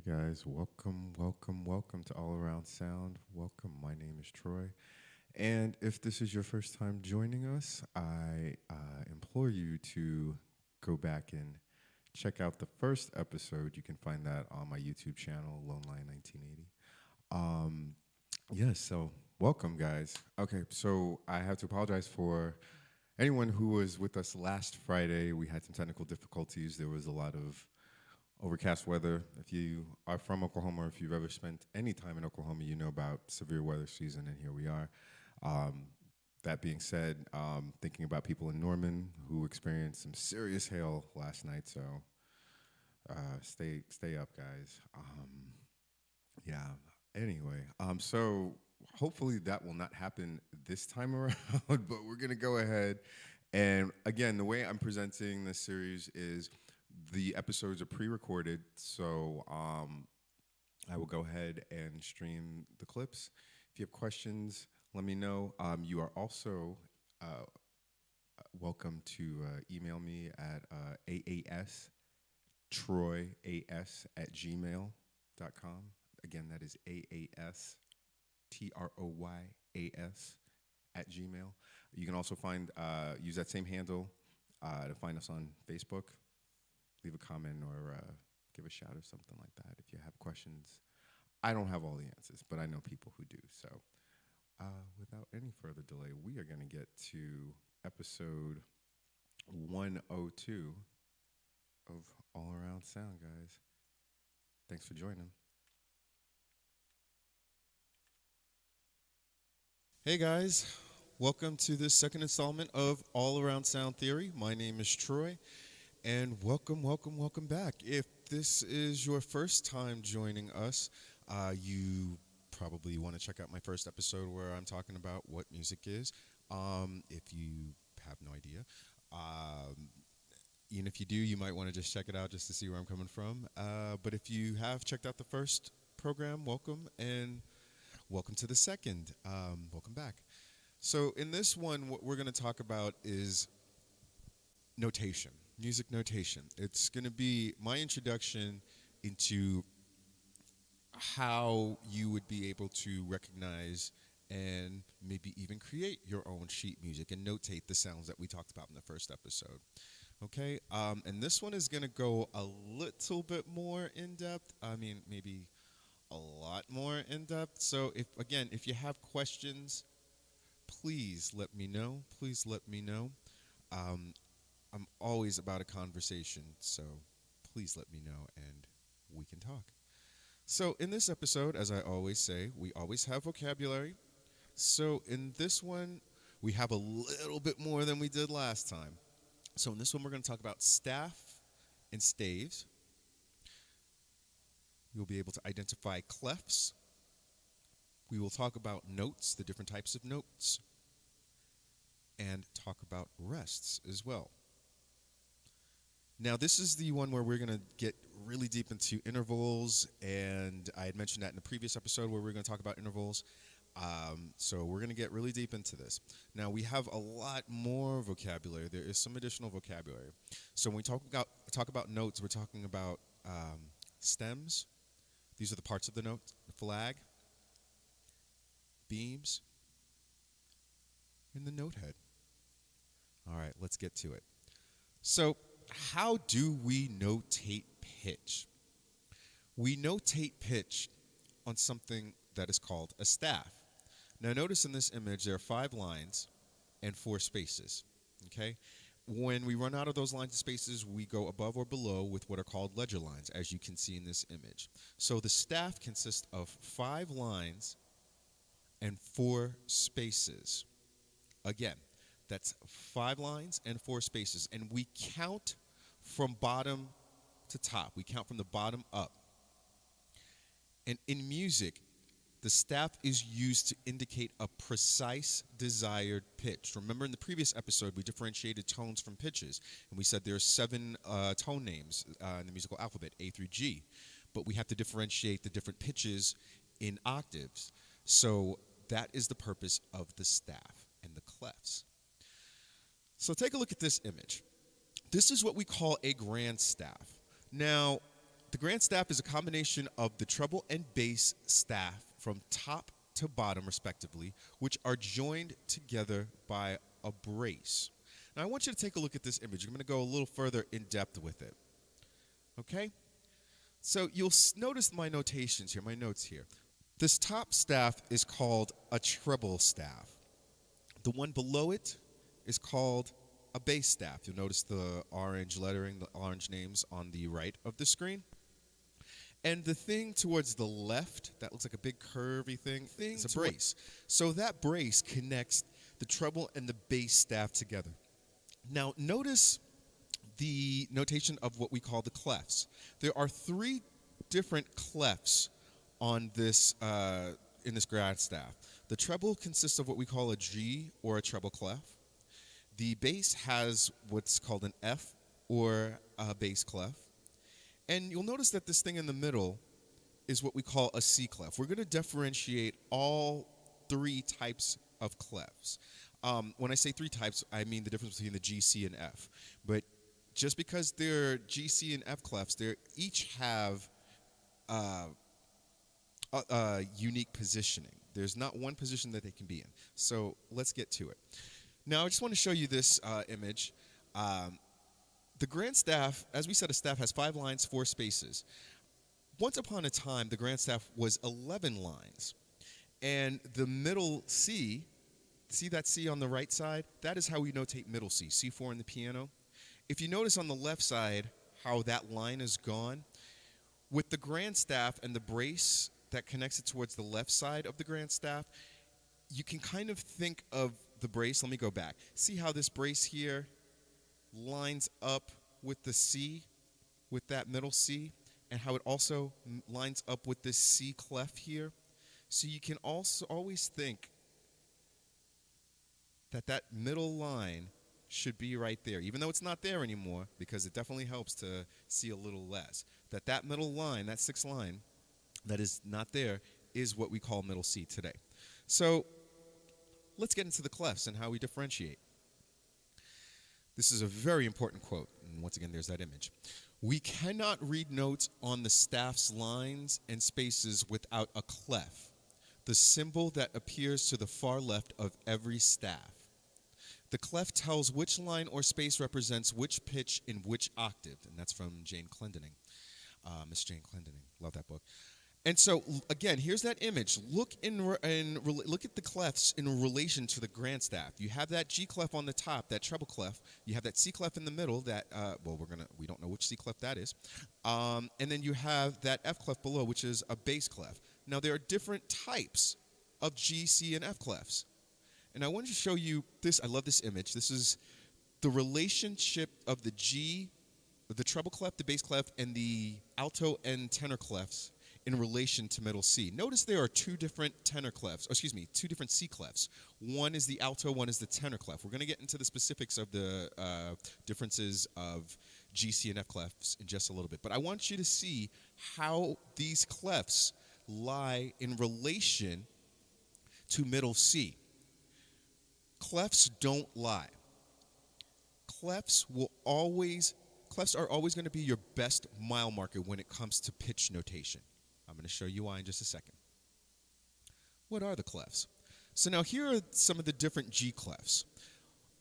guys, welcome to All Around Sound. Welcome. My name is Troy. And if this is your first time joining us, I implore you to go back and check out the first episode. You can find that on my YouTube channel, Lone Line 1980. Yes, so welcome, guys. Okay, so I have to apologize for anyone who was with us last Friday. We had some technical difficulties. There was a lot of overcast weather. If you are from Oklahoma, or if you've ever spent any time in Oklahoma, you know about severe weather season, and here we are. That being said, thinking about people in Norman who experienced some serious hail last night, so stay up, guys. Yeah. Anyway, so hopefully that will not happen this time around, but we're gonna go ahead. And again, the way I'm presenting this series is the episodes are pre-recorded, so I will go ahead and stream the clips. If you have questions, let me know. You are also welcome to email me at aastroyas@gmail.com. Again, that is aastroyas@gmail. You can also use that same handle to find us on Facebook. Leave a comment or give a shout or something like that if you have questions. I don't have all the answers, but I know people who do. So without any further delay, we are going to get to episode 102 of All Around Sound, guys. Thanks for joining. Hey, guys. Welcome to this second installment of All Around Sound Theory. My name is Troy. And welcome back. If this is your first time joining us, you probably want to check out my first episode where I'm talking about what music is. If you have no idea. Even if you do, you might want to just check it out just to see where I'm coming from. But if you have checked out the first program, welcome. And welcome to the second. Welcome back. So in this one, what we're going to talk about is notation. Music notation. It's going to be my introduction into how you would be able to recognize and maybe even create your own sheet music and notate the sounds that we talked about in the first episode. Okay, and this one is going to go a little bit more in depth. I mean, maybe a lot more in depth. So if you have questions, please let me know. Please let me know. I'm always about a conversation, so please let me know and we can talk. So in this episode, as I always say, we always have vocabulary. So in this one, we have a little bit more than we did last time. So in this one, we're going to talk about staff and staves. You'll be able to identify clefs. We will talk about notes, the different types of notes, and talk about rests as well. Now, this is the one where we're going to get really deep into intervals, and I had mentioned that in the previous episode where we're going to talk about intervals. So we're going to get really deep into this. Now, we have a lot more vocabulary. There is some additional vocabulary. So when we talk about notes, we're talking about stems. These are the parts of the note. The flag, beams, and the note head. All right, let's get to it. So how do we notate pitch? We notate pitch on something that is called a staff. Now notice in this image there are 5 lines and 4 spaces, okay? When we run out of those lines and spaces, we go above or below with what are called ledger lines, as you can see in this image. So the staff consists of 5 lines and 4 spaces. Again, that's 5 lines and 4 spaces. And we count from bottom to top. We count from the bottom up. And in music, the staff is used to indicate a precise desired pitch. Remember in the previous episode, we differentiated tones from pitches. And we said there are 7 tone names in the musical alphabet, A through G. But we have to differentiate the different pitches in octaves. So that is the purpose of the staff and the clefs. So take a look at this image. This is what we call a grand staff. Now, The grand staff is a combination of the treble and bass staff from top to bottom, respectively, which are joined together by a brace. Now, I want you to take a look at this image. I'm going to go a little further in depth with it. Okay? So you'll notice my notations here, my notes here. This top staff is called a treble staff. The one below it is called a bass staff. You'll notice the orange lettering, the orange names on the right of the screen. And the thing towards the left, that looks like a big curvy thing, is a brace. So that brace connects the treble and the bass staff together. Now, notice the notation of what we call the clefs. There are 3 different clefs on this in this grand staff. The treble consists of what we call a G or a treble clef. The bass has what's called an F or a bass clef. And you'll notice that this thing in the middle is what we call a C clef. We're going to differentiate all 3 types of clefs. When I say 3 types, I mean the difference between the G, C, and F. But just because they're G, C, and F clefs, they each have a unique positioning. There's not one position that they can be in. So let's get to it. Now, I just want to show you this image. The grand staff, as we said, a staff has 5 lines, 4 spaces. Once upon a time, the grand staff was 11 lines. And the middle C, see that C on the right side? That is how we notate middle C, C4 in the piano. If you notice on the left side how that line is gone, with the grand staff and the brace that connects it towards the left side of the grand staff, you can kind of think of the brace. Let me go back. See how this brace here lines up with the C, with that middle C, and how it also lines up with this C clef here. So you can also always think that that middle line should be right there, even though it's not there anymore, because it definitely helps to see a little less. That middle line, that 6th line that is not there, is what we call middle C today. So let's get into the clefs and how we differentiate. This is a very important quote, and once again, there's that image. We cannot read notes on the staff's lines and spaces without a clef, the symbol that appears to the far left of every staff. The clef tells which line or space represents which pitch in which octave, and that's from Jane Clendening, Miss Jane Clendening. Love that book. And so, again, here's that image. Look at the clefs in relation to the grand staff. You have that G clef on the top, that treble clef. You have that C clef in the middle. That we don't know which C clef that is. And then you have that F clef below, which is a bass clef. Now there are different types of G, C, and F clefs. And I wanted to show you this. I love this image. This is the relationship of the G, the treble clef, the bass clef, and the alto and tenor clefs in relation to middle C. Notice there are 2 different tenor clefs, 2 different C clefs. One is the alto, one is the tenor clef. We're going to get into the specifics of the differences of G, C, and F clefs in just a little bit. But I want you to see how these clefs lie in relation to middle C. Clefs don't lie. Clefs are always going to be your best mile marker when it comes to pitch notation. I'm going to show you why in just a second. What are the clefs? So now here are some of the different G clefs.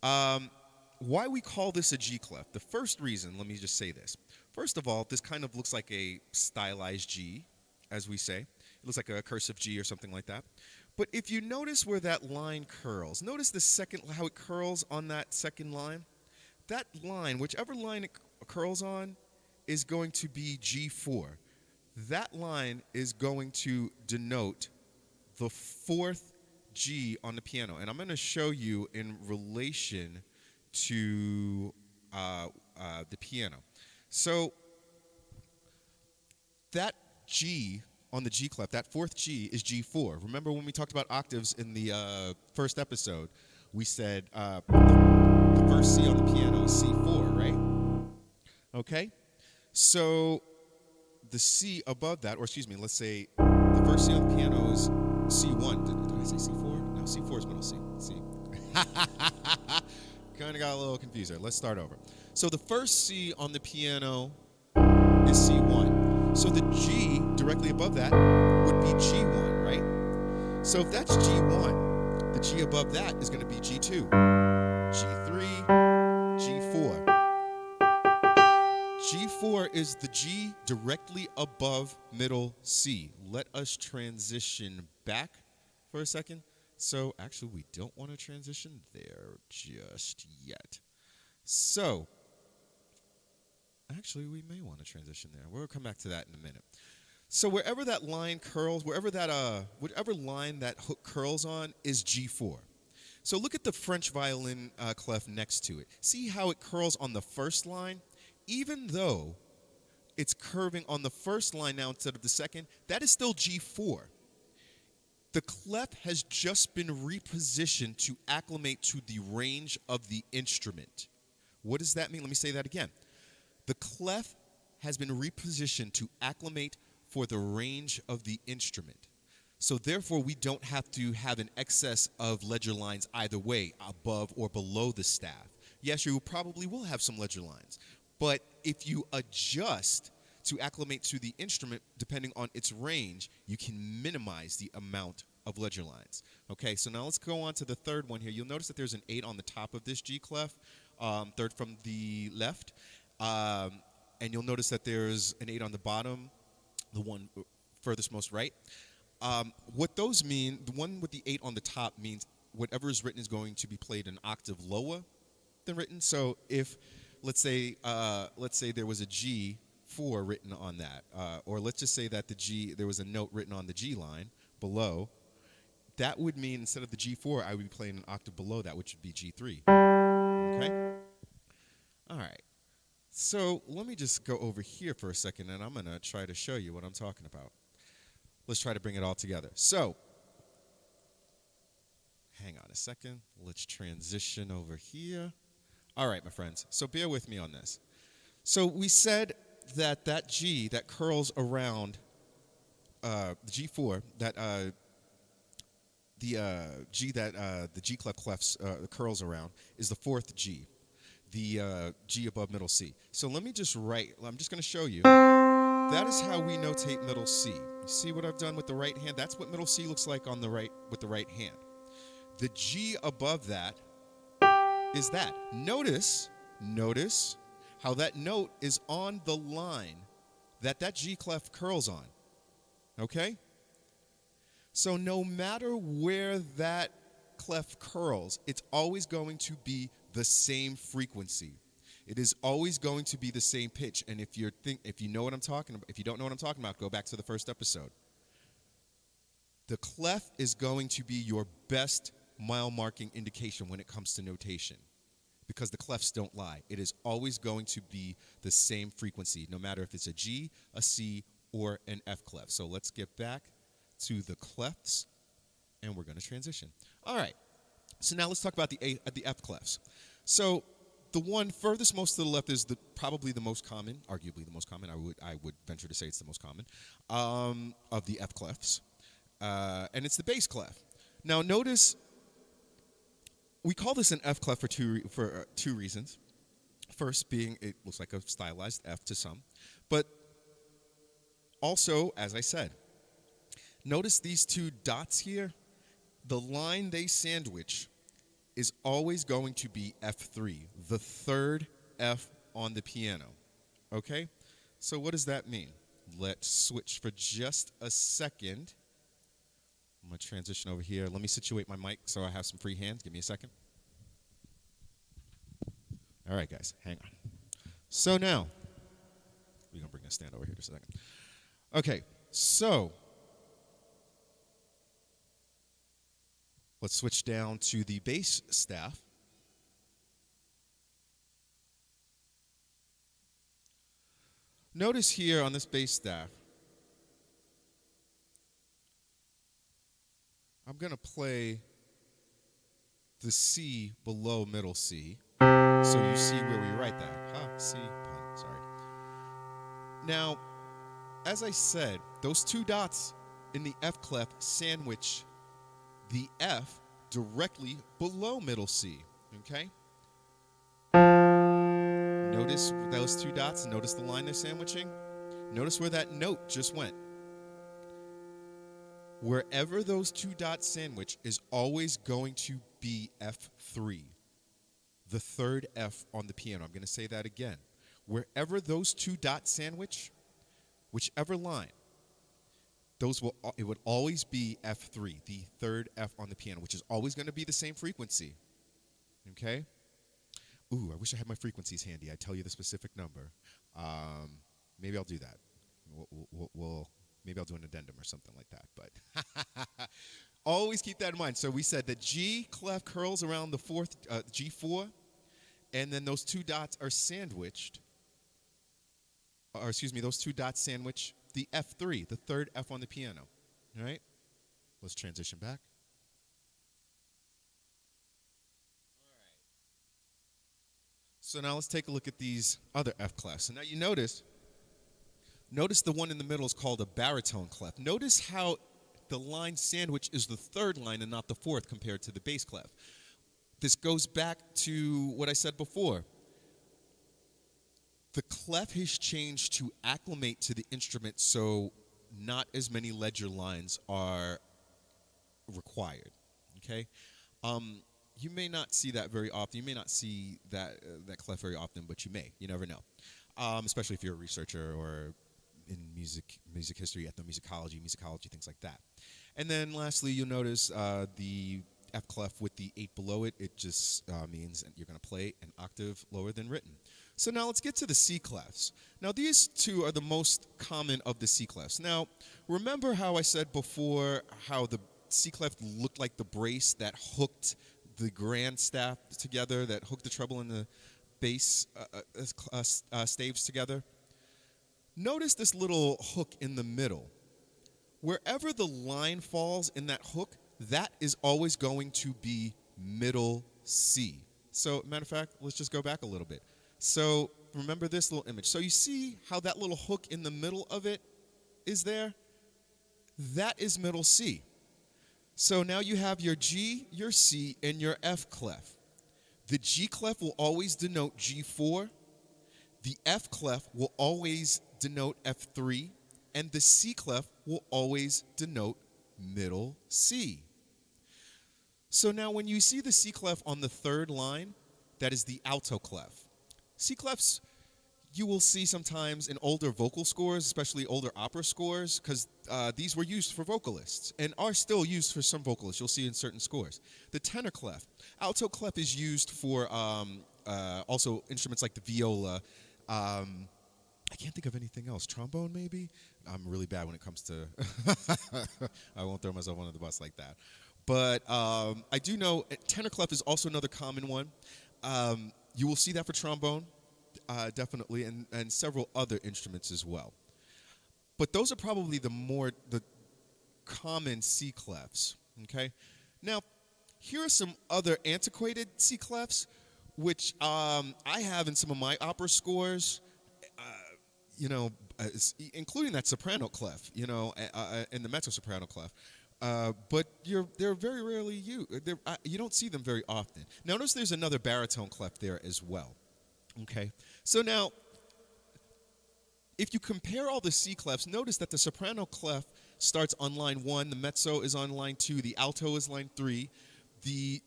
Why we call this a G clef? The first reason, let me just say this. First of all, this kind of looks like a stylized G, as we say. It looks like a cursive G or something like that. But if you notice where that line curls, notice how it curls on that second line. That line, whichever line it curls on, is going to be G4. That line is going to denote the 4th G on the piano. And I'm going to show you in relation to the piano. So that G on the G clef, that 4th G is G4. Remember when we talked about octaves in the first episode, we said the first C on the piano is C4, right? Okay? So the C above that, or excuse me, let's say the first C on the piano is C1. Did I say C4? No, C4 is middle C. C. Kind of got a little confused there. Let's start over. So the first C on the piano is C1. So the G directly above that would be G1, right? So if that's G1, the G above that is going to be G2, G3, G4. G4 is the G directly above middle C. Let us transition back for a second. So actually, we don't want to transition there just yet. So actually, we may want to transition there. We'll come back to that in a minute. So wherever that line curls, whatever line that hook curls on is G4. So look at the French violin clef next to it. See how it curls on the first line? Even though it's curving on the first line now instead of the second, that is still G4. The clef has just been repositioned to acclimate to the range of the instrument. What does that mean? Let me say that again. The clef has been repositioned to acclimate for the range of the instrument. So therefore, we don't have to have an excess of ledger lines either way, above or below the staff. Yes, you probably will have some ledger lines. But if you adjust to acclimate to the instrument, depending on its range, you can minimize the amount of ledger lines. Okay, so now let's go on to the third one here. You'll notice that there's an 8 on the top of this G clef, third from the left. And you'll notice that there's an 8 on the bottom, the one furthest most right. What those mean, the one with the 8 on the top means whatever is written is going to be played an octave lower than written. So if let's say there was a G4 written on that, or let's just say that there was a note written on the G line below. That would mean instead of the G4, I would be playing an octave below that, which would be G3. Okay. All right. So let me just go over here for a second, and I'm going to try to show you what I'm talking about. Let's try to bring it all together. So hang on a second. Let's transition over here. All right, my friends, so bear with me on this. So we said that G that curls around the G4, the G that the G clef clefs curls around is the fourth G, the G above middle C. So let me just I'm just going to show you. That is how we notate middle C. You see what I've done with the right hand? That's what middle C looks like on the right with the right hand. The G above that is that. Notice how that note is on the line that G clef curls on. Okay? So no matter where that clef curls, it's always going to be the same frequency. It is always going to be the same pitch. And if you know what I'm talking about, if you don't know what I'm talking about, go back to the first episode. The clef is going to be your best mile marking indication when it comes to notation, because the clefs don't lie. It is always going to be the same frequency, no matter if it's a G, a C, or an F clef. So let's get back to the clefs, and we're going to transition. All right. So now let's talk about the F clefs. So the one furthest most to the left is probably the most common, arguably the most common. I would venture to say it's the most common of the F clefs, and it's the bass clef. Now notice we call this an F clef for two reasons. First being it looks like a stylized F to some, but also, as I said, notice these two dots here. The line they sandwich is always going to be F3, the third F on the piano. Okay? So what does that mean? Let's switch for just a second. I'm going to transition over here. Let me situate my mic so I have some free hands. Give me a second. All right, guys, hang on. So now, we're going to bring a stand over here just a second. Okay, so let's switch down to the bass staff. Notice here on this bass staff, I'm going to play the C below middle C. So you see where we write that. C, pun, sorry. Now, as I said, those two dots in the F clef sandwich the F directly below middle C, okay? Notice those two dots, notice the line they're sandwiching. Notice where that note just went. Wherever those two dots sandwich is always going to be F3, the third F on the piano. I'm going to say that again. Wherever those two dots sandwich, whichever line, it would always be F3, the third F on the piano, which is always going to be the same frequency. Okay? Ooh, I wish I had my frequencies handy. I'd tell you the specific number. Maybe I'll do that. Maybe I'll do an addendum or something like that. But always keep that in mind. So we said that G clef curls around the fourth G4, and then those two dots are sandwiched. Or excuse me, those two dots sandwich the F3, the third F on the piano. All right? Let's transition back. So now let's take a look at these other F clefs. So now you notice the one in the middle is called a baritone clef. Notice how the line sandwich is the third line and not the fourth compared to the bass clef. This goes back to what I said before. The clef has changed to acclimate to the instrument, so not as many ledger lines are required. Okay? You may not see that very often. You may not see that clef very often, but you may. You never know. Especially if you're a researcher or in music history, ethnomusicology, musicology, things like that. And then lastly, you'll notice the F clef with the 8 below it. It just means you're going to play an octave lower than written. So now let's get to the C clefs. Now these two are the most common of the C clefs. Now remember how I said before how the C clef looked like the brace that hooked the grand staff together, that hooked the treble and the bass staves together? Notice this little hook in the middle. Wherever the line falls in that hook, that is always going to be middle C. So, matter of fact, let's just go back a little bit. So, remember this little image. So you see how that little hook in the middle of it is there? That is middle C. So now you have your G, your C, and your F clef. The G clef will always denote G4. The F clef will always denote F3. And the C clef will always denote middle C. So now when you see the C clef on the third line, that is the alto clef. C clefs you will see sometimes in older vocal scores, especially older opera scores, because these were used for vocalists and are still used for some vocalists. You'll see in certain scores. The tenor clef. Alto clef is used for also instruments like the viola. I can't think of anything else. Trombone, maybe? I'm really bad when it comes to... I won't throw myself under the bus like that. But I do know tenor clef is also another common one. You will see that for trombone, definitely, and several other instruments as well. But those are probably the common C clefs, okay? Now, here are some other antiquated C clefs, which I have in some of my opera scores, including that soprano clef, and the mezzo-soprano clef. But they're very rarely used. You don't see them very often. Notice there's another baritone clef there as well. Okay, so now, if you compare all the C clefs, notice that the soprano clef starts on line 1, the mezzo is on line 2, the alto is line 3, the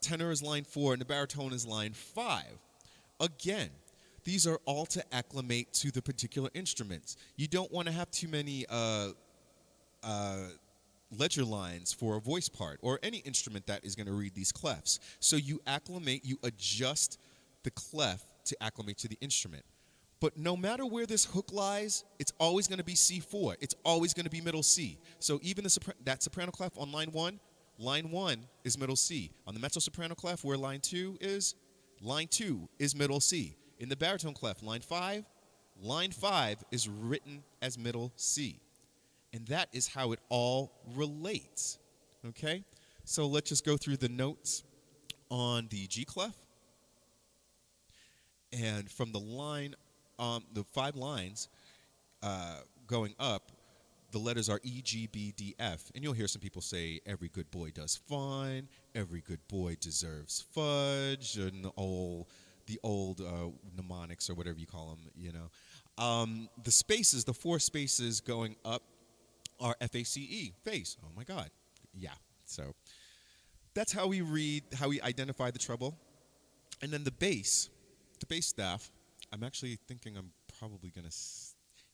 tenor is line 4, and the baritone is line 5. Again, these are all to acclimate to the particular instruments. You don't want to have too many ledger lines for a voice part or any instrument that is going to read these clefs. So you acclimate, you adjust the clef to acclimate to the instrument. But no matter where this hook lies, it's always going to be C4. It's always going to be middle C. So even that soprano clef on line 1 is middle C. On the mezzo-soprano clef where line 2 is middle C. In the baritone clef, line 5 is written as middle C. And that is how it all relates, okay? So let's just go through the notes on the G clef. And from the line, the 5 lines going up, the letters are E, G, B, D, F. And you'll hear some people say, every good boy does fine, every good boy deserves fudge, and the old mnemonics or whatever you call them, The spaces, the four spaces going up are FACE, face. Oh my God. Yeah. So that's how we read, how we identify the treble. And then the bass staff, I'm actually thinking I'm probably going to,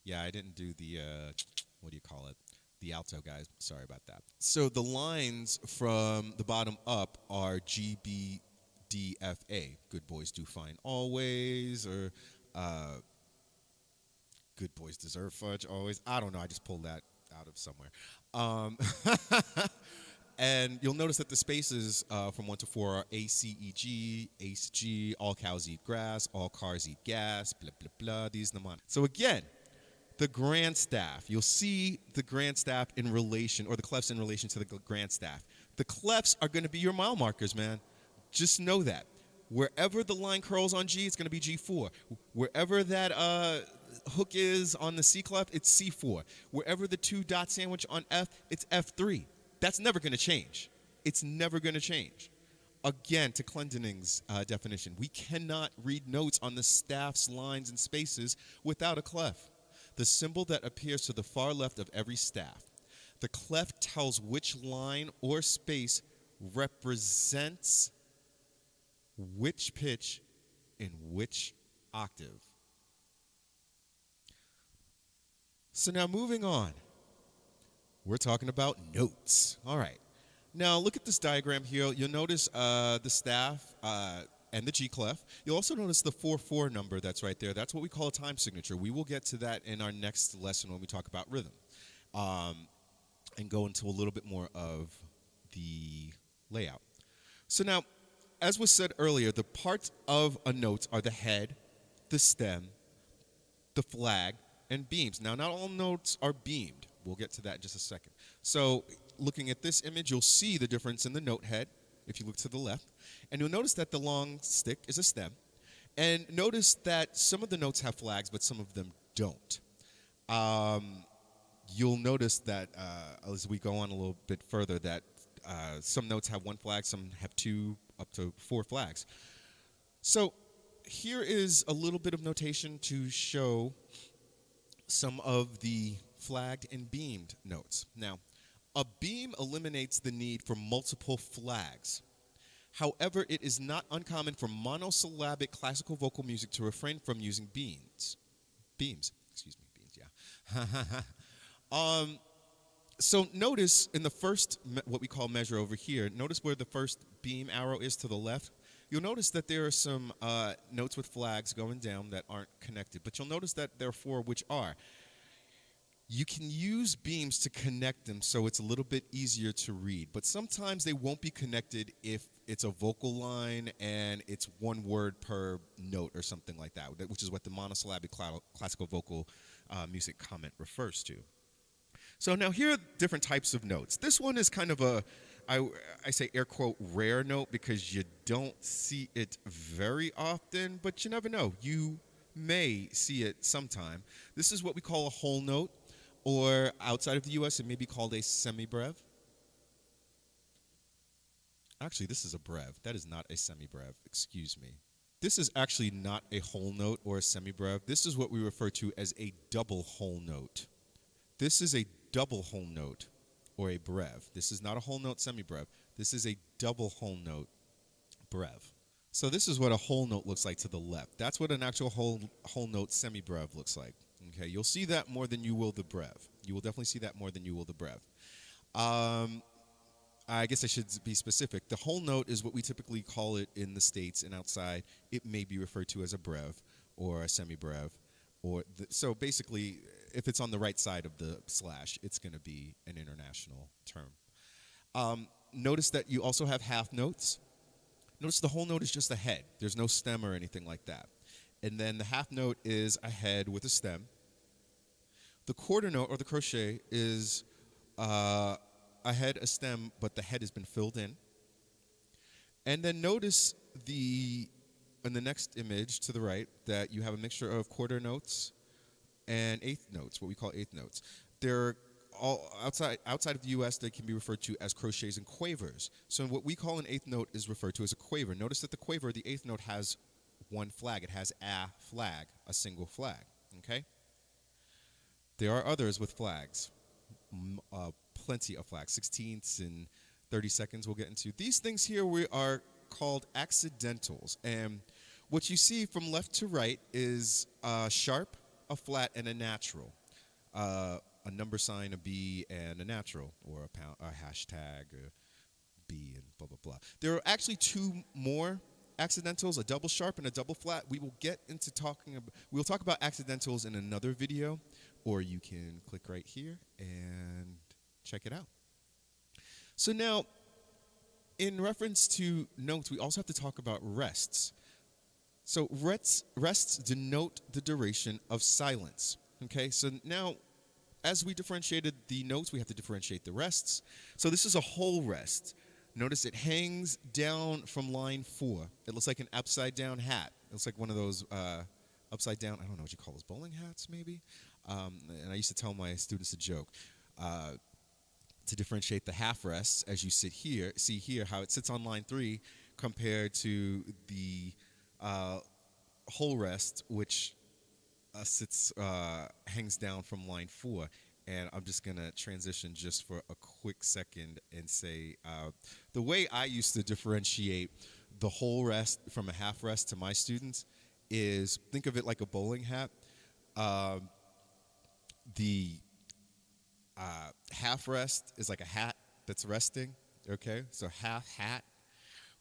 yeah, I didn't do the, what do you call it? The alto, guys. Sorry about that. So the lines from the bottom up are G, B, D, F, A. Good boys do fine always, or good boys deserve fudge always. I don't know. I just pulled that out of somewhere. And you'll notice that the spaces from 1 to 4 are A, C, E, G, Ace, G, all cows eat grass, all cars eat gas, blah, blah, blah, these mnemonics. So again, the grand staff. You'll see the grand staff in relation, or the clefs in relation to the grand staff. The clefs are going to be your mile markers, man. Just know that. Wherever the line curls on G, it's going to be G4. Wherever that hook is on the C clef, it's C4. Wherever the two dot sandwich on F, it's F3. That's never going to change. It's never going to change. Again, to Clendening's definition, we cannot read notes on the staff's lines and spaces without a clef, the symbol that appears to the far left of every staff. The clef tells which line or space represents which pitch in which octave. So now moving on, we're talking about notes. All right. Now look at this diagram here. You'll notice the staff and the G clef. You'll also notice the 4/4 number that's right there. That's what we call a time signature. We will get to that in our next lesson when we talk about rhythm, and go into a little bit more of the layout. So now, as was said earlier, the parts of a note are the head, the stem, the flag, and beams. Now, not all notes are beamed. We'll get to that in just a second. So, looking at this image, you'll see the difference in the note head if you look to the left. And you'll notice that the long stick is a stem. And notice that some of the notes have flags, but some of them don't. You'll notice that as we go on a little bit further, that some notes have one flag, some have two, up to 4 flags. So here is a little bit of notation to show some of the flagged and beamed notes. Now, a beam eliminates the need for multiple flags. However, it is not uncommon for monosyllabic classical vocal music to refrain from using beams. Beams, yeah. So notice in the first, what we call measure over here, notice where the first beam arrow is to the left. You'll notice that there are some notes with flags going down that aren't connected, but you'll notice that there are 4 which are. You can use beams to connect them so it's a little bit easier to read, but sometimes they won't be connected if it's a vocal line and it's 1 word per note or something like that, which is what the monosyllabic classical vocal music comment refers to. So now here are different types of notes. This one is kind of a, I say air quote, rare note because you don't see it very often, but you never know. You may see it sometime. This is what we call a whole note, or outside of the U.S., it may be called a semibrev. Actually, this is a brev. That is not a semibrev. Excuse me. This is actually not a whole note or a semibrev. This is what we refer to as a double whole note. This is a double whole note, or a brev. This is not a whole note semibrev. This is a double whole note brev. So this is what a whole note looks like to the left. That's what an actual whole note semibrev looks like. Okay, you'll see that more than you will the brev. You will definitely see that more than you will the brev. I guess I should be specific. The whole note is what we typically call it in the States, and outside it may be referred to as a brev or a semibrev. So basically, if it's on the right side of the slash, it's going to be an international term. Notice that you also have half notes. Notice the whole note is just a head. There's no stem or anything like that. And then the half note is a head with a stem. The quarter note, or the crochet, is a head, a stem, but the head has been filled in. And then notice in the next image to the right that you have a mixture of quarter notes and eighth notes, what we call eighth notes. They're all outside of the U.S., they can be referred to as crochets and quavers. So what we call an eighth note is referred to as a quaver. Notice that the quaver, the eighth note, has 1 flag. It has a flag, a single flag, okay? There are others with flags, plenty of flags, 16ths and 30 seconds we'll get into. These things here are called accidentals. And what you see from left to right is a sharp, a flat, and a natural. A number sign, a B, and a natural, or a pound, a hashtag, a B, and blah, blah, blah. There are actually two more accidentals, a double sharp and a double flat. We'll talk about accidentals in another video, or you can click right here and check it out. So now, in reference to notes, we also have to talk about rests. So rests denote the duration of silence. Okay, so now, as we differentiated the notes, we have to differentiate the rests. So this is a whole rest. Notice it hangs down from line 4. It looks like an upside down hat. It looks like one of those upside down, I don't know what you call those, bowling hats maybe? And I used to tell my students a joke. To differentiate the half rests, as you see here, how it sits on line 3 compared to the whole rest, which hangs down from line 4. And I'm just going to transition just for a quick second and say the way I used to differentiate the whole rest from a half rest to my students is, think of it like a bowling hat. The half rest is like a hat that's resting, okay? So half hat.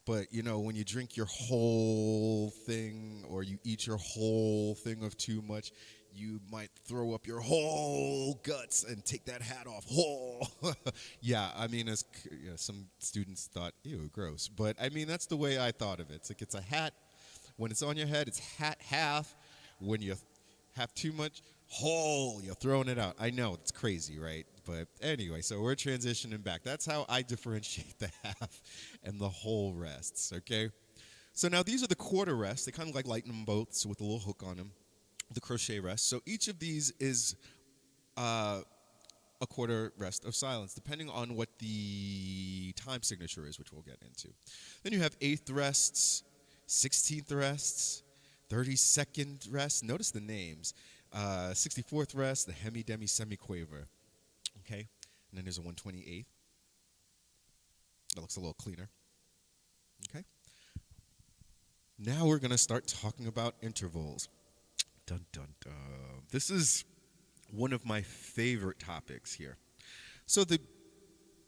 But, you know, when you drink your whole thing or you eat your whole thing of too much, you might throw up your whole guts and take that hat off whole. Yeah, I mean, some students thought, ew, gross. But, I mean, that's the way I thought of it. It's like it's a hat. When it's on your head, it's hat half. When you have too much, whole, you're throwing it out. I know, it's crazy, right? But anyway, so we're transitioning back. That's how I differentiate the half and the whole rests, okay? So now these are the quarter rests. They kind of like lightning bolts with a little hook on them, the crochet rest. So each of these is a quarter rest of silence, depending on what the time signature is, which we'll get into. Then you have 8th rests, 16th rests, 32nd rests. Notice the names. 64th rest, the hemi, demi, semiquaver. Okay, and then there's a 128th. That looks a little cleaner. Okay. Now we're going to start talking about intervals. Dun, dun, dun. This is one of my favorite topics here. So the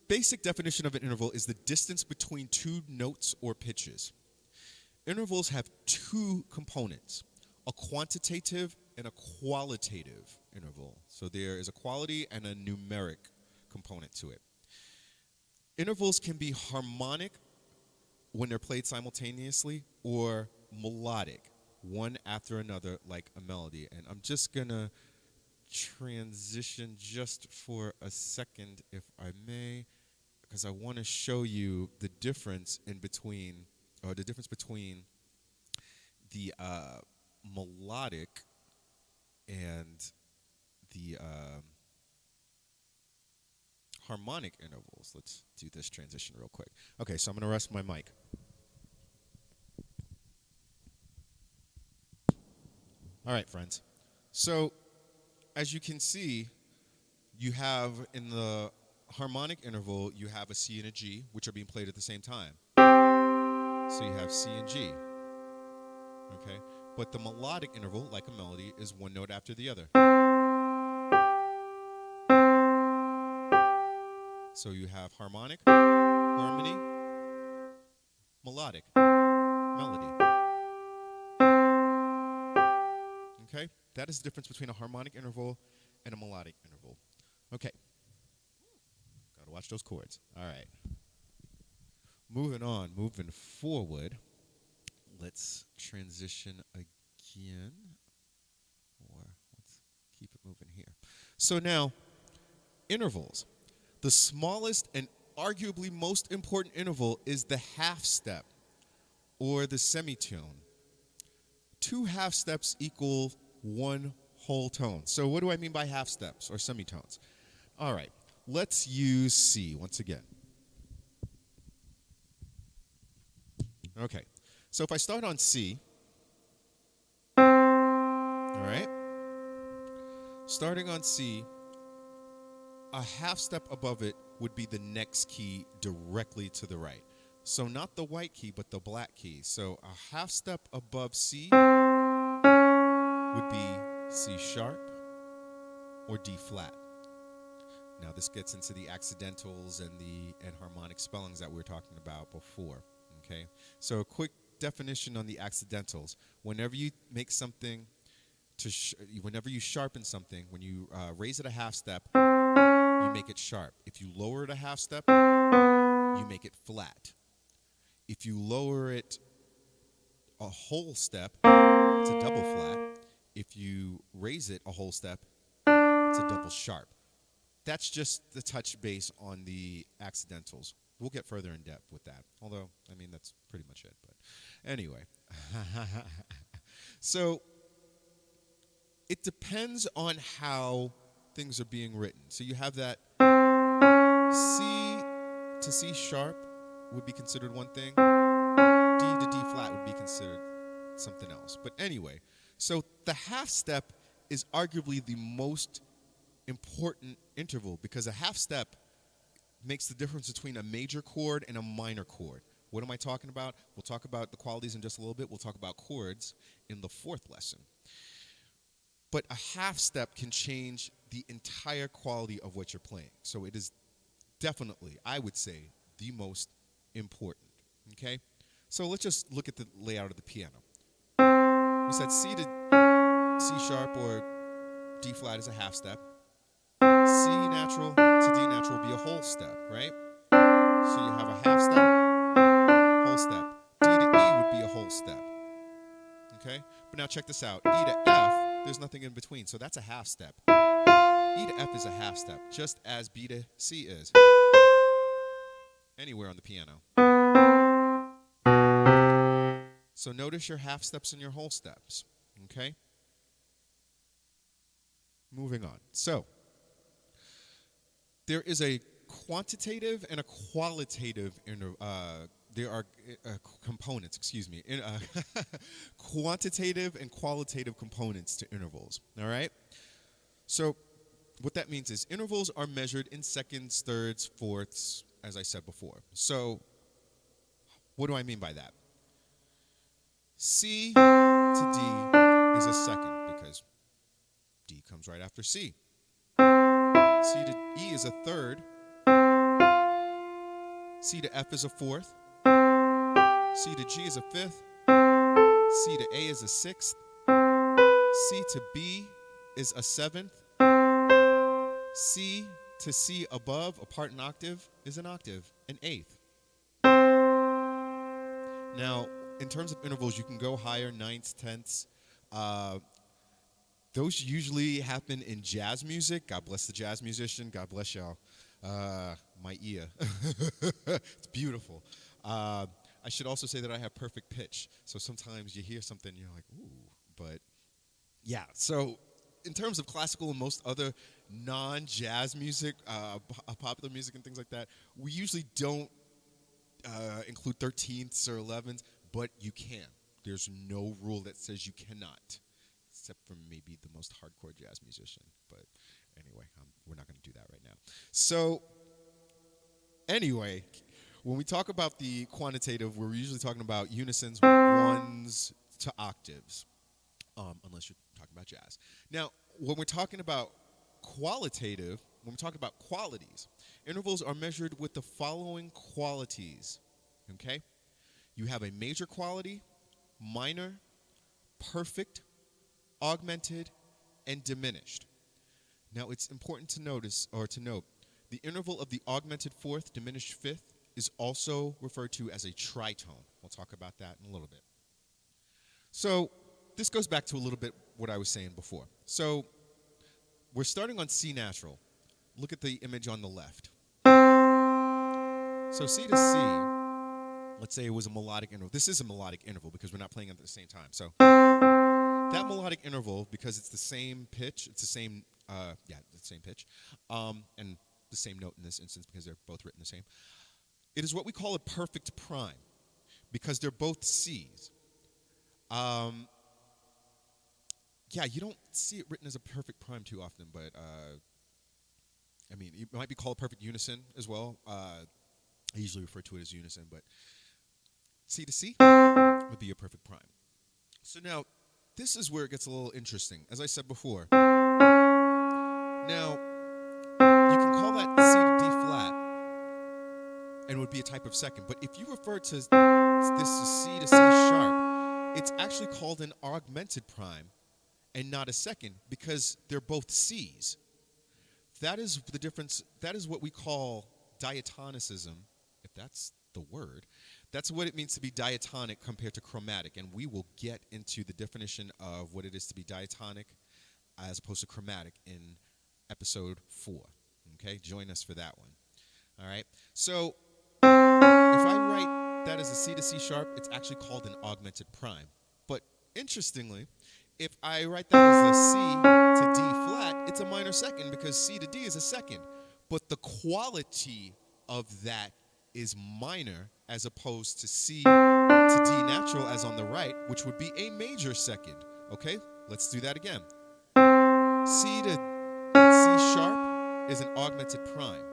basic definition of an interval is the distance between two notes or pitches. Intervals have two components, a quantitative and a qualitative interval. So there is a quality and a numeric component to it. Intervals can be harmonic when they're played simultaneously, or melodic, one after another, like a melody. And I'm just going to transition just for a second, if I may, because I want to show you the difference between the melodic and the harmonic intervals. Let's do this transition real quick. Okay, so I'm going to rest my mic. All right, friends. So, as you can see, you have in the harmonic interval, you have a C and a G, which are being played at the same time. So you have C and G. Okay? But the melodic interval, like a melody, is one note after the other. So you have harmonic, harmony, melodic, melody. Okay? That is the difference between a harmonic interval and a melodic interval. Okay. Gotta watch those chords. All right. Moving on, moving forward. Let's transition again. Or let's keep it moving here. So now, intervals. The smallest and arguably most important interval is the half step, or the semitone. 2 half steps equal 1 whole tone. So what do I mean by half steps or semitones? All right, let's use C once again. Okay, so if I start on C, all right, Starting on C, a half step above it would be the next key directly to the right. So not the white key, but the black key. So a half step above C would be C sharp or D flat. Now this gets into the accidentals and harmonic spellings that we were talking about before. Okay, so a quick definition on the accidentals: whenever you make something whenever you sharpen something, when you raise it a half step, you make it sharp. If you lower it a half step, you make it flat. If you lower it a whole step, it's a double flat. If you raise it a whole step, it's a double sharp. That's just the touch base on the accidentals. We'll get further in depth with that. Although, I mean, that's pretty much it. But anyway. So it depends on how things are being written. So you have that C to C sharp would be considered one thing. D to D flat would be considered something else. But anyway, so the half step is arguably the most important interval because a half step makes the difference between a major chord and a minor chord. What am I talking about? We'll talk about the qualities in just a little bit. We'll talk about chords in the fourth lesson. But a half step can change the entire quality of what you're playing. So it is definitely, I would say, the most important. Okay? So let's just look at the layout of the piano. We said C to C sharp or D flat is a half step. C natural to D natural would be a whole step, right? So you have a half step, whole step. D to E would be a whole step. Okay? But now check this out. E to F, there's nothing in between, so that's a half step. E to F is a half step, just as B to C is. Anywhere on the piano. So notice your half steps and your whole steps. Okay? Moving on. So there is a quantitative and a qualitative there are components, quantitative and qualitative components to intervals, all right? So what that means is intervals are measured in seconds, thirds, fourths, as I said before. So what do I mean by that? C to D is a second because D comes right after C. C to E is a third. C to F is a fourth. C to G is a fifth. C to A is a sixth. C to B is a seventh. C to C above, apart an octave, is an octave, an eighth. Now, in terms of intervals, you can go higher, ninths, tenths. Those usually happen in jazz music. God bless the jazz musician. God bless y'all. My ear. It's beautiful. I should also say that I have perfect pitch. So sometimes you hear something and you're like, ooh. But yeah, so in terms of classical and most other non-jazz music, popular music and things like that, we usually don't include 13ths or 11ths, but you can. There's no rule that says you cannot, except for maybe the most hardcore jazz musician. But anyway, we're not going to do that right now. So anyway, when we talk about the quantitative, we're usually talking about unisons, ones to octaves, unless you're talking about jazz. Now, when we're talking about qualitative, when we're talking about qualities, intervals are measured with the following qualities, okay? You have a major quality, minor, perfect, augmented, and diminished. Now, it's important to note the interval of the augmented fourth, diminished fifth is also referred to as a tritone. We'll talk about that in a little bit. So this goes back to a little bit what I was saying before. So we're starting on C natural. Look at the image on the left. So C to C, let's say it was a melodic interval. This is a melodic interval because we're not playing at the same time. So that melodic interval, because it's the same pitch, it's the same, the same pitch, and the same note in this instance because they're both written the same. It is what we call a perfect prime because they're both C's. yeah, you don't see it written as a perfect prime too often, but I mean, it might be called perfect unison as well. I usually refer to it as unison, but C to C would be your perfect prime. So now, this is where it gets a little interesting. As I said before, now, you can call that C to D flat, and it would be a type of second. But if you refer to this as C to C sharp, it's actually called an augmented prime and not a second because they're both C's. That is the difference. That is what we call diatonicism, if that's the word. That's what it means to be diatonic compared to chromatic. And we will get into the definition of what it is to be diatonic as opposed to chromatic in episode 4. Okay, join us for that one. All right, so if I write that as a C to C sharp, it's actually called an augmented prime. But interestingly, if I write that as a C to D flat, it's a minor second because C to D is a second. But the quality of that is minor as opposed to C to D natural as on the right, which would be a major second. Okay, let's do that again. C to C sharp is an augmented prime.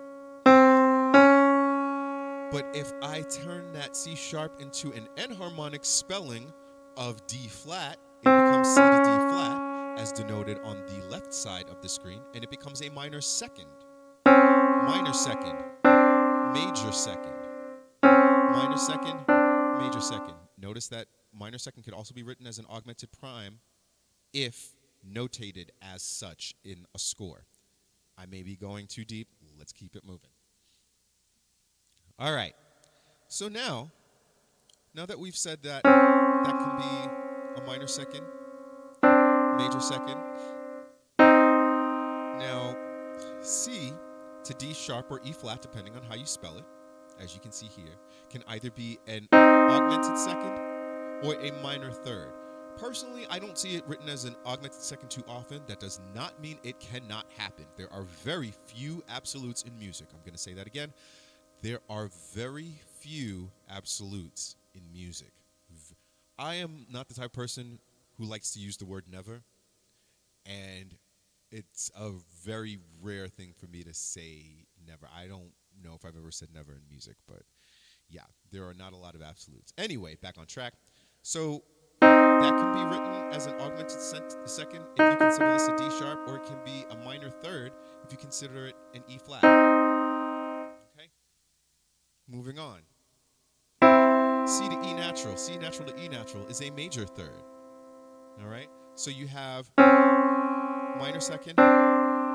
But if I turn that C sharp into an enharmonic spelling of D flat, it becomes C to D flat, as denoted on the left side of the screen, and it becomes a minor second. Minor second, major second, minor second, major second. Notice that minor second could also be written as an augmented prime if notated as such in a score. I may be going too deep. Let's keep it moving. All right. So now that we've said that that can be a minor second, major second. Now, C to D sharp or E flat, depending on how you spell it, as you can see here, can either be an augmented second or a minor third. Personally, I don't see it written as an augmented second too often. That does not mean it cannot happen. There are very few absolutes in music. I'm going to say that again. There are very few absolutes in music. I am not the type of person who likes to use the word never, and it's a very rare thing for me to say never. I don't know if I've ever said never in music, but yeah, there are not a lot of absolutes. Anyway, back on track. So that can be written as an augmented second if you consider this a D sharp, or it can be a minor third if you consider it an E flat. Okay? Moving on. C to E natural. C natural to E natural is a major third. All right? So you have minor second,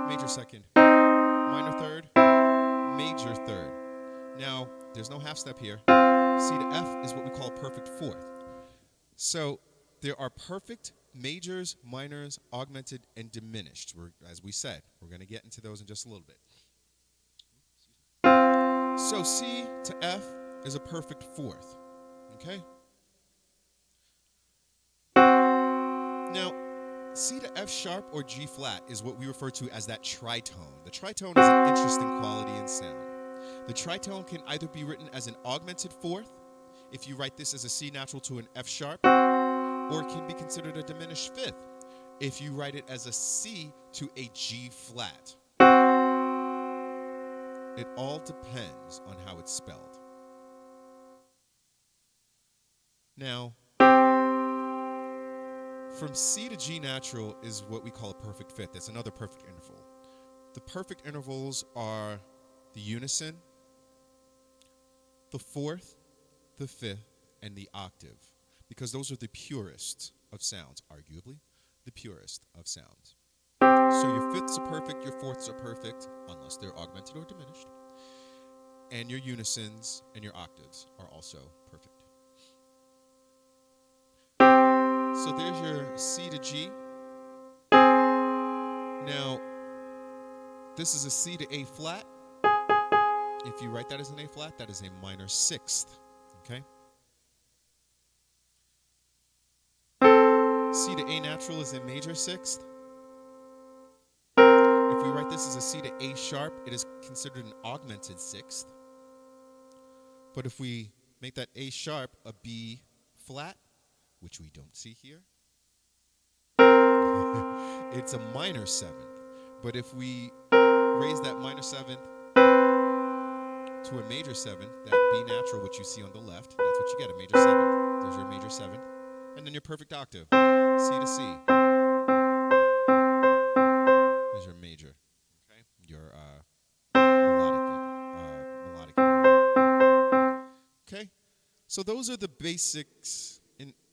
major second, minor third, major third. Now, there's no half step here. C to F is what we call a perfect fourth. So there are perfect, majors, minors, augmented, and diminished. As we said, we're going to get into those in just a little bit. So C to F is a perfect fourth. Okay? Now, C to F sharp or G flat is what we refer to as that tritone. The tritone is an interesting quality in sound. The tritone can either be written as an augmented fourth, if you write this as a C natural to an F sharp, or it can be considered a diminished fifth, if you write it as a C to a G flat. It all depends on how it's spelled. Now, from C to G natural is what we call a perfect fifth. That's another perfect interval. The perfect intervals are the unison, the fourth, the fifth, and the octave, because those are the purest of sounds, arguably the purest of sounds. So your fifths are perfect, your fourths are perfect, unless they're augmented or diminished, and your unisons and your octaves are also perfect. So there's your C to G. Now, this is a C to A flat. If you write that as an A flat, that is a minor sixth, okay? C to A natural is a major sixth. If we write this as a C to A sharp, it is considered an augmented sixth. But if we make that A sharp a B flat, which we don't see here, it's a minor seventh. But if we raise that minor seventh to a major seventh, that B natural, which you see on the left, that's what you get, a major seventh. There's your major seventh. And then your perfect octave, C to C. There's your major, okay? Your melodic. Okay? So those are the basics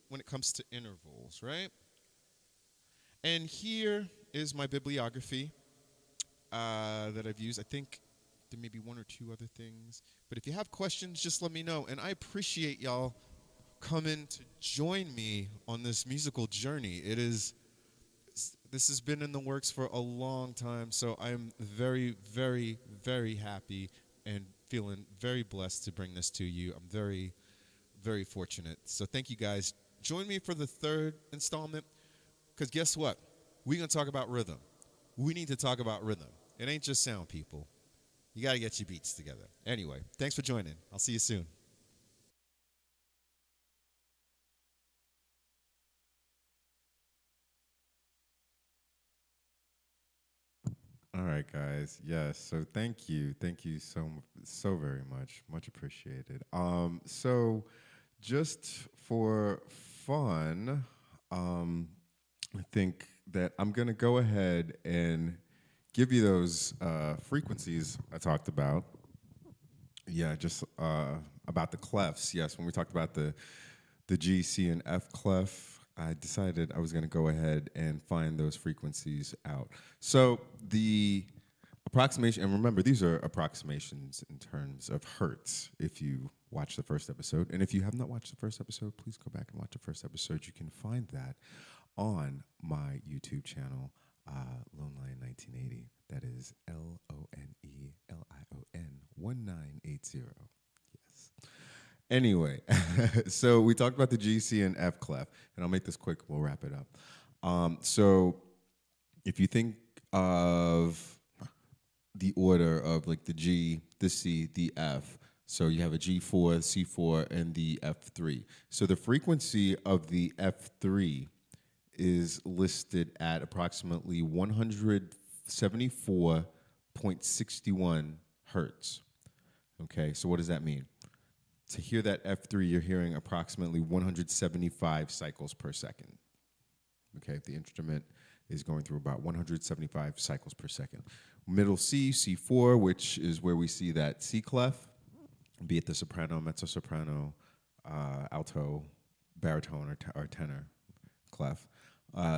when it comes to intervals, right? And here is my bibliography that I've used. I think there may be one or two other things. But if you have questions, just let me know. And I appreciate y'all coming to join me on this musical journey. This has been in the works for a long time, so I'm very, very, very happy and feeling very blessed to bring this to you. I'm very, very fortunate. So thank you guys. Join me for the third installment, because guess what? We're going to talk about rhythm. We need to talk about rhythm. It ain't just sound, people. You got to get your beats together. Anyway, thanks for joining. I'll see you soon. All right, guys. Yes. So thank you. Thank you so very much. Much appreciated. So just for fun, I think that I'm gonna go ahead and give you those frequencies I talked about. Yeah, just about the clefs. Yes, when we talked about the G, C, and F clef, I decided I was going to go ahead and find those frequencies out. So the approximation, and remember, these are approximations in terms of hertz if you watch the first episode. And if you have not watched the first episode, please go back and watch the first episode. You can find that on my YouTube channel, Lone Lion 1980. That is LONELION 1980. Yes. Anyway, so we talked about the G, C, and F clef, and I'll make this quick. We'll wrap it up. So if you think of the order of like the G, the C, the F, so you have a G4, C4, and the F3. So the frequency of the F3 is listed at approximately 174.61 hertz. Okay, so what does that mean? To hear that F3, you're hearing approximately 175 cycles per second. Okay, the instrument is going through about 175 cycles per second. Middle C, C4, which is where we see that C clef, be it the soprano, mezzo soprano, alto, baritone, or tenor clef.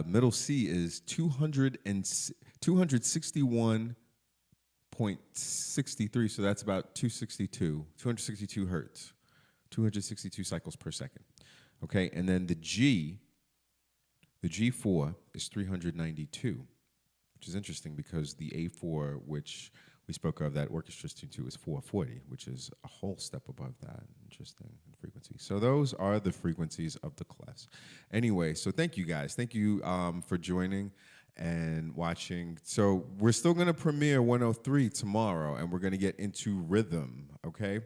Middle C is 261.63, so that's about 262 hertz, 262 cycles per second. Okay, and then the G4 is 392, which is interesting because the A4, which we spoke of, that orchestra's tuned to, is 440, which is a whole step above that. Interesting frequency. So those are the frequencies of the clefs. Anyway, so thank you guys. Thank you for joining and watching. So we're still going to premiere 103 tomorrow, and we're going to get into rhythm, okay?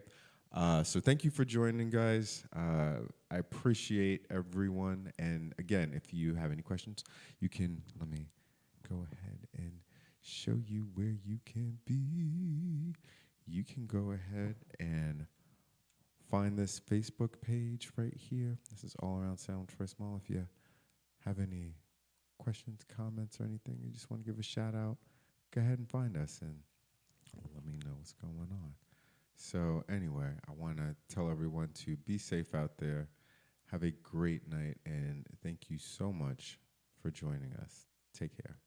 So thank you for joining, guys. I appreciate everyone. And again, if you have any questions, you can, let me go ahead and show you where you can be. You can go ahead and find this Facebook page right here. This is All Around Sound Troy Small. If you have any questions, comments, or anything, you just want to give a shout out, go ahead and find us and let me know what's going on. So anyway, I want to tell everyone to be safe out there. Have a great night, and thank you so much for joining us. Take care.